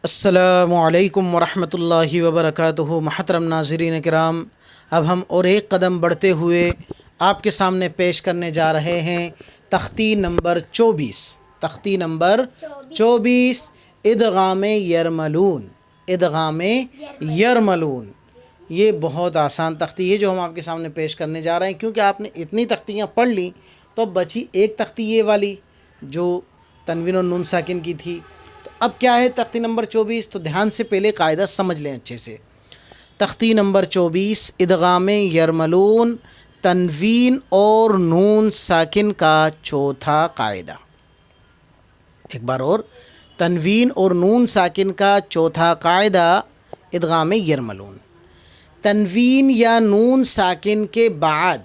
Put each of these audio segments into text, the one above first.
السلام علیکم ورحمۃ اللہ وبرکاتہ۔ محترم ناظرین کرام، اب ہم اور ایک قدم بڑھتے ہوئے آپ کے سامنے پیش کرنے جا رہے ہیں تختی نمبر 24۔ تختی نمبر 24 ادغام یرملون۔ ادغام یرملون، یہ بہت آسان تختی ہے جو ہم آپ کے سامنے پیش کرنے جا رہے ہیں، کیونکہ آپ نے اتنی تختیاں پڑھ لیں تو بچی ایک تختی یہ والی جو تنوین و نون ساکن کی تھی۔ تو اب کیا ہے تختی نمبر 24؟ تو دھیان سے پہلے قاعدہ سمجھ لیں اچھے سے۔ تختی نمبر 24 ادغام یرملون، تنوین اور نون ساکن کا چوتھا قاعدہ۔ ایک بار اور، تنوین اور نون ساکن کا چوتھا قاعدہ ادغام یرملون۔ تنوین یا نون ساکن کے بعد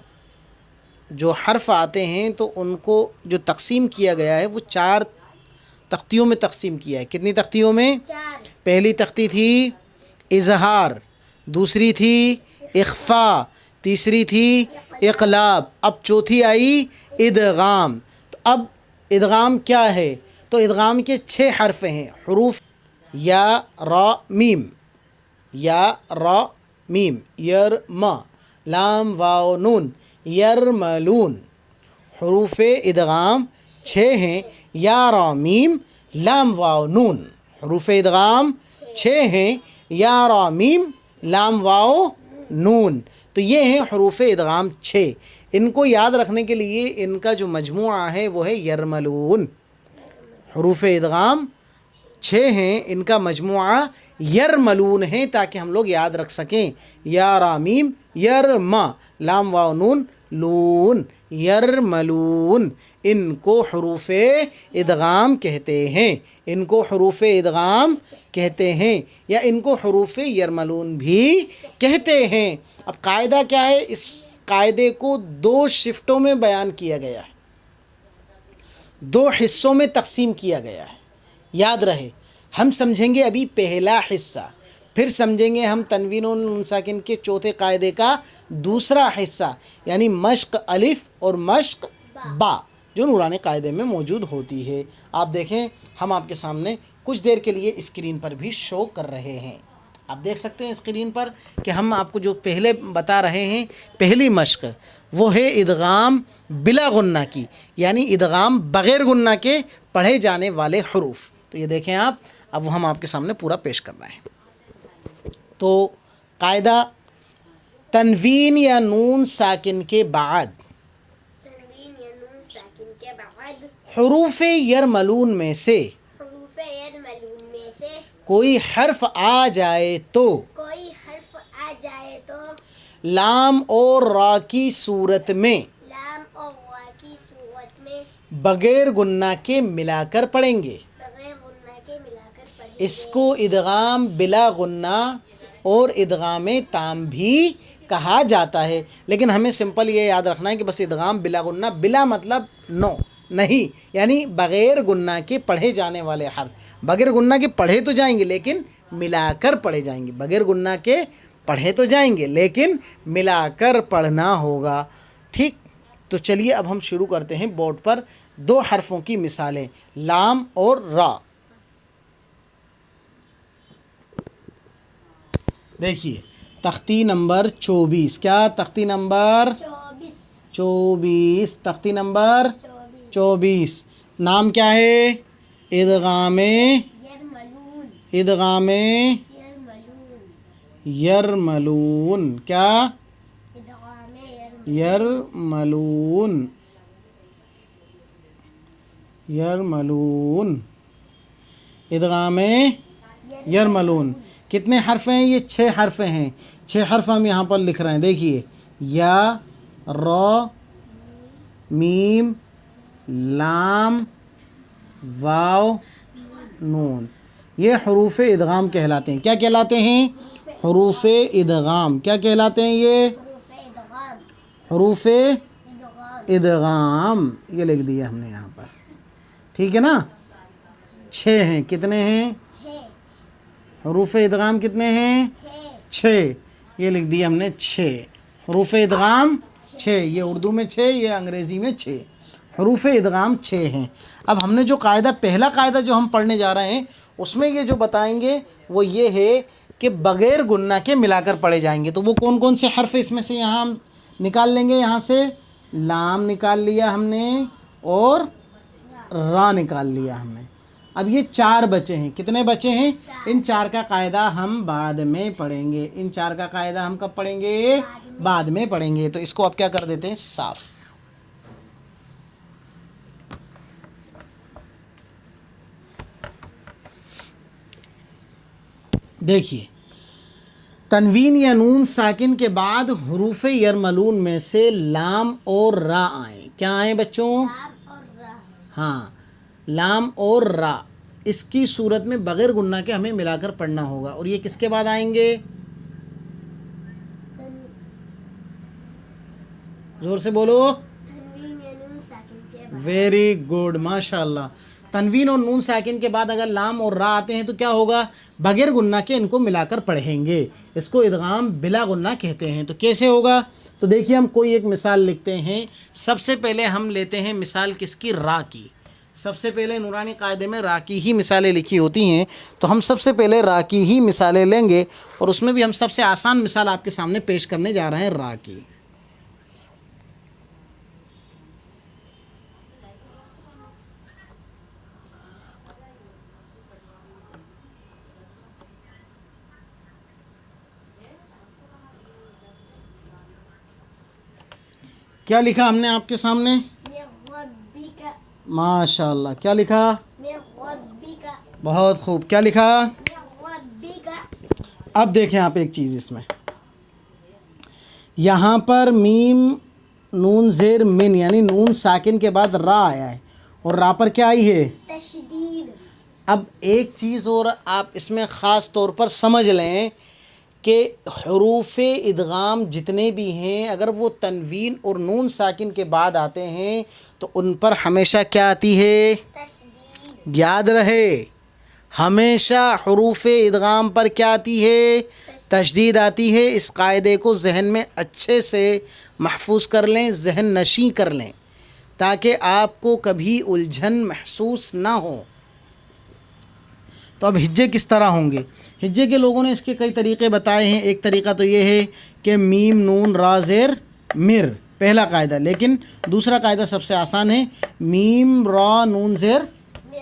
جو حرف آتے ہیں تو ان کو جو تقسیم کیا گیا ہے وہ 4 تختیوں میں تقسیم کیا ہے۔ کتنی تختیوں میں؟ 4۔ پہلی تختی تھی اظہار، دوسری تھی اخفاء، تیسری تھی اقلاب، اب چوتھی آئی ادغام۔ تو اب ادغام کیا ہے؟ تو ادغام کے 6 حرف ہیں، حروف یا را میم، یا را میم، یرم، لام واو نون، یرملون۔ حروف ادغام 6 ہیں، یا را میم لام واو نون۔ حروف ادغام 6 ہیں، یا را میم لام واو نون۔ تو یہ ہیں حروف ادغام 6۔ ان کو یاد رکھنے کے لیے ان کا جو مجموعہ ہے وہ ہے یرملون۔ حروف ادغام 6 ہیں، ان کا مجموعہ یرملون ہے، تاکہ ہم لوگ یاد رکھ سکیں۔ یا را میم یرم لام واو نون لون، یرملون۔ ان کو حروف ادغام کہتے ہیں، ان کو حروف ادغام کہتے ہیں، یا ان کو حروف یرملون بھی کہتے ہیں۔ اب قاعدہ کیا ہے؟ اس قاعدے کو 2 شفٹوں میں بیان کیا گیا ہے، 2 حصوں میں تقسیم کیا گیا ہے۔ یاد رہے، ہم سمجھیں گے ابھی پہلا حصہ، پھر سمجھیں گے ہم تنوین و نون ساکن کے چوتھے قاعدے کا دوسرا حصہ، یعنی مشق الف اور مشق با، جو نورانی قاعدے میں موجود ہوتی ہے۔ آپ دیکھیں، ہم آپ کے سامنے کچھ دیر کے لیے اسکرین پر بھی شو کر رہے ہیں۔ آپ دیکھ سکتے ہیں اسکرین پر کہ ہم آپ کو جو پہلے بتا رہے ہیں، پہلی مشق وہ ہے ادغام بلا غنہ کی، یعنی ادغام بغیر غنہ کے پڑھے جانے والے حروف۔ تو یہ دیکھیں آپ، اب وہ ہم آپ کے سامنے پورا پیش کر رہے ہیں۔ تو قاعدہ، تنوین یا نون ساکن کے بعد حروف یرملون میں سے کوئی حرف آ جائے تو لام اور را کی صورت میں بغیر گنہ کے ملا کر پڑھیں گے۔ اس کو ادغام بلا غنہ اور ادغام تام بھی کہا جاتا ہے، لیکن ہمیں سمپل یہ یاد رکھنا ہے کہ بس ادغام بلا غنہ، بلا مطلب نو نہیں، یعنی بغیر گنہ کے پڑھے جانے والے حرف، بغیر گنہ کے پڑھے تو جائیں گے لیکن ملا کر پڑھے جائیں گے، بغیر گنہ کے پڑھے تو جائیں گے لیکن ملا کر پڑھنا ہوگا۔ ٹھیک، تو چلیے اب ہم شروع کرتے ہیں بورڈ پر 2 حرفوں کی مثالیں، لام اور را۔ دیکھیے تختی نمبر 24، کیا تختی نمبر 24، تختی نمبر 24، نام کیا ہے؟ ادغام ادغام یرملون۔ کیا؟ یرملون، یرملون، ادغام یرملون۔ کتنے حرف ہیں؟ یہ 6 حرف ہیں، 6 حرف ہم یہاں پر لکھ رہے ہیں۔ دیکھیے، یا، را، میم، لام، واو، نون، یہ حروف ادغام کہلاتے ہیں۔ کیا کہلاتے ہیں؟ حروف ادغام۔ کیا کہلاتے ہیں یہ؟ حروف ادغام۔ یہ لکھ دیا ہم نے یہاں پر، ٹھیک ہے نا؟ 6 ہیں، کتنے ہیں؟ حروف ادغام کتنے ہیں؟ 6، یہ لکھ دیا ہم نے 6 حروف ادغام 6، یہ اردو میں 6، یہ انگریزی میں 6 حروف ادغام 6 ہیں۔ اب ہم نے جو قاعدہ پہلا قاعدہ جو ہم پڑھنے جا رہے ہیں اس میں یہ جو بتائیں گے وہ یہ ہے کہ بغیر گنہ کے ملا کر پڑھے جائیں گے۔ تو وہ کون کون سے حرف اس میں سے یہاں ہم نکال لیں گے؟ یہاں سے لام نکال لیا ہم نے اور را نکال لیا ہم نے۔ اب یہ 4 بچے ہیں۔ کتنے بچے ہیں؟ ان 4 کا قاعدہ ہم بعد میں پڑھیں گے۔ ان 4 کا قاعدہ ہم کب پڑھیں گے؟ بعد میں پڑھیں گے۔ تو اس کو اب کیا کر دیتے ہیں؟ صاف۔ دیکھیے، تنوین یا نون ساکن کے بعد حروف یرملون میں سے لام اور را آئیں۔ کیا آئیں بچوں؟ ہاں، لام اور را۔ اس کی صورت میں بغیر گنہ کے ہمیں ملا کر پڑھنا ہوگا۔ اور یہ کس کے بعد آئیں گے؟ زور سے بولو۔ ویری گڈ، ماشاء اللہ۔ تنوین اور نون ساکن کے بعد اگر لام اور را آتے ہیں تو کیا ہوگا؟ بغیر گنہ کے ان کو ملا کر پڑھیں گے۔ اس کو ادغام بلا گنہ کہتے ہیں۔ تو کیسے ہوگا؟ تو دیکھیے، ہم کوئی ایک مثال لکھتے ہیں۔ سب سے پہلے ہم لیتے ہیں مثال کس کی؟ را کی۔ سب سے پہلے نورانی قاعدے میں را کی ہی مثالیں لکھی ہوتی ہیں، تو ہم سب سے پہلے را کی ہی مثالیں لیں گے، اور اس میں بھی ہم سب سے آسان مثال آپ کے سامنے پیش کرنے جا رہے ہیں، را کی۔ کیا لکھا ہم نے آپ کے سامنے؟ ماشاء اللہ، کیا لکھا؟ بہت خوب، کیا لکھا؟ اب دیکھیں آپ ایک چیز اس میں، یہاں پر میم نون زیر من یعنی نون ساکن کے بعد را آیا ہے، اور را پر کیا آئی ہے؟ تشدید۔ اب ایک چیز اور آپ اس میں خاص طور پر سمجھ لیں کہ حروف ادغام جتنے بھی ہیں اگر وہ تنوین اور نون ساکن کے بعد آتے ہیں تو ان پر ہمیشہ کیا آتی ہے؟ تشدید۔ یاد رہے، ہمیشہ حروف ادغام پر کیا آتی ہے؟ تشدید آتی ہے۔ اس قاعدے کو ذہن میں اچھے سے محفوظ کر لیں، ذہن نشیں کر لیں، تاکہ آپ کو کبھی الجھن محسوس نہ ہو۔ تو اب ہجے کس طرح ہوں گے؟ ہجے کے لوگوں نے اس کے کئی طریقے بتائے ہیں۔ ایک طریقہ تو یہ ہے کہ میم نون را زیر مر، پہلا قاعدہ، لیکن دوسرا قاعدہ سب سے آسان ہے، میم را نون زیر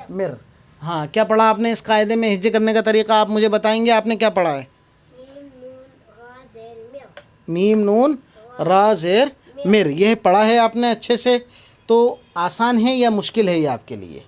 مر۔ ہاں، کیا پڑھا آپ نے اس قاعدے میں؟ ہجے کرنے کا طریقہ آپ مجھے بتائیں گے، آپ نے کیا پڑھا ہے؟ میم نون را زیر مر، یہ پڑھا ہے آپ نے اچھے سے؟ تو آسان ہے یا مشکل ہے یہ آپ کے لیے؟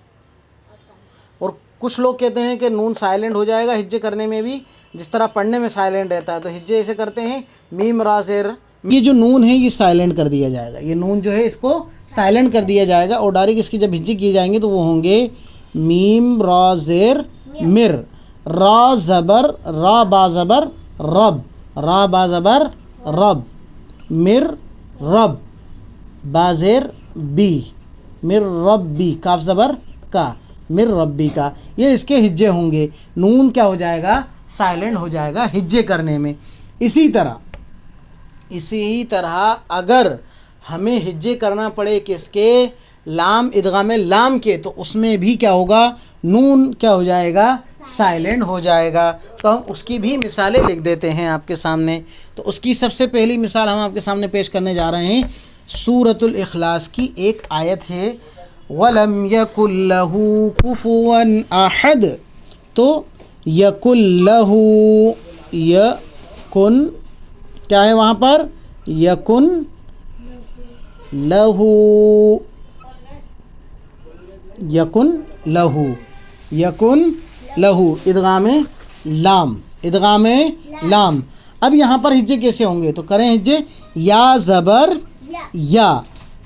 اور کچھ لوگ کہتے ہیں کہ نون سائلنٹ ہو جائے گا ہجے کرنے میں بھی، جس طرح پڑھنے میں سائلنٹ رہتا ہے، تو ہجے ایسے کرتے ہیں میم را زیر، یہ جو نون ہے یہ سائلنٹ کر دیا جائے گا، یہ نون جو ہے اس کو سائلنٹ کر دیا جائے گا، اور ڈائریکٹ اس کی جب ہجے کیے جائیں گے تو وہ ہوں گے میم را زیر مر، را زبر را با زبر رب، را با زبر رب، مر رب، با زیر بی، مر رب بی، کاف زبر کا، مر ربی کا، یہ اس کے ہجے ہوں گے۔ نون کیا ہو جائے گا؟ سائلنٹ ہو جائے گا ہجے کرنے میں۔ اسی طرح اگر ہمیں ہجے کرنا پڑے کس کے؟ لام ادغام لام کے، تو اس میں بھی کیا ہوگا؟ نون کیا ہو جائے گا؟ سائلنٹ ہو جائے گا۔ تو ہم اس کی بھی مثالیں لکھ دیتے ہیں آپ کے سامنے۔ تو اس کی سب سے پہلی مثال ہم آپ کے سامنے پیش کرنے جا رہے ہیں، سورۃ الاخلاص کی ایک آیت ہے، وَلَمْ يَكُنْ لَهُ كُفُوًا أَحَدٌ۔ تو یکن لہو، یکن کیا ہے وہاں پر؟ یکن لہو، یکن لہو، یکن لہو، ادغام لام، ادغام لام۔ اب یہاں پر ہجے کیسے ہوں گے؟ تو کریں ہجے، یا زبر یا،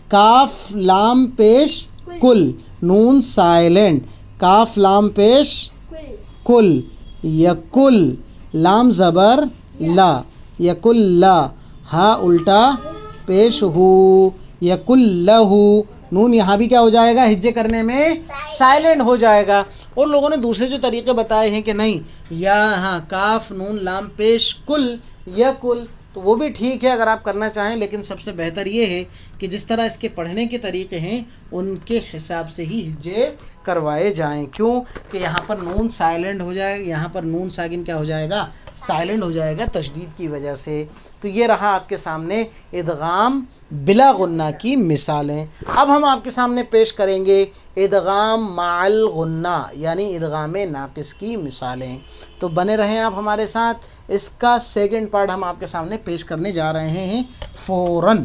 کاف لام پیش کل، نون سائلنٹ، کاف لام پیش کل، یکل، لام زبر لا، یکل لا، ہا الٹا پیش ہو، یکل لہو، نون یہاں بھی کیا ہو جائے گا؟ ہجے کرنے میں سائلنٹ ہو جائے گا۔ اور لوگوں نے دوسرے جو طریقے بتائے ہیں کہ نہیں، یا ہاں کاف نون لام پیش کل، یکل، تو وہ بھی ٹھیک ہے اگر آپ کرنا چاہیں، لیکن سب سے بہتر یہ ہے کہ جس طرح اس کے پڑھنے کے طریقے ہیں ان کے حساب سے ہی ہجے کروائے جائیں. کیوں کہ یہاں پر نون سائلنٹ ہو جائے گا, یہاں پر نون ساکن کیا ہو جائے گا, سائلنٹ ہو جائے گا تشدید کی وجہ سے. تو یہ رہا آپ کے سامنے ادغام بلا غنہ کی مثالیں. اب ہم آپ کے سامنے پیش کریں گے ادغام مع الغنہ یعنی ادغام ناقص کی مثالیں. تو بنے رہیں آپ ہمارے ساتھ, اس کا سیکنڈ پارٹ ہم آپ کے سامنے پیش کرنے جا رہے ہیں فوراً.